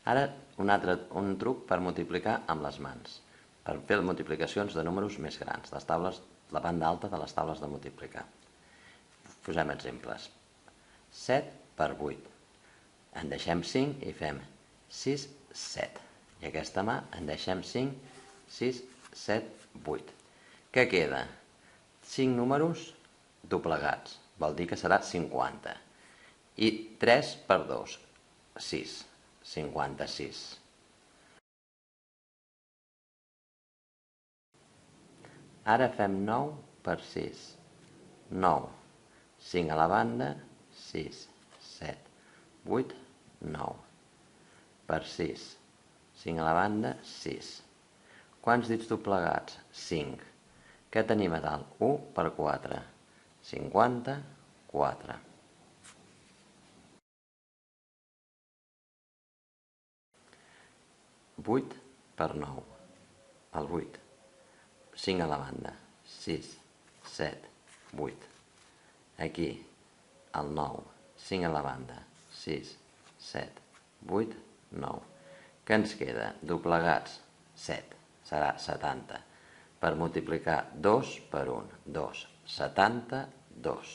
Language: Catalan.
Ara un truc per multiplicar amb les mans, per fer multiplicacions de números més grans, la banda alta de les taules de multiplicar. Posem exemples. 7 per 8. En deixem 5 i fem 6, 7. I aquesta mà en deixem 5, 6, 7, 8. Què queda? 5 números doblegats, vol dir que serà 50. I 3 per 2, 6, 56. Ara fem 9 per 6, 9. 5 a la banda, 6, 7, 8, 9. Per 6, 5 a la banda, 6. Quants dits doblegats? 5. Què tenim a dalt? 1 per 4, 54. Vuit per 9, el 8. 5 a la banda, 6, 7, 8. Aquí, el 9, 5 a la banda, 6, 7, 8, 9. Què ens queda? Doblegats, 7, serà 70. Per multiplicar 2 per 1, 2, 72.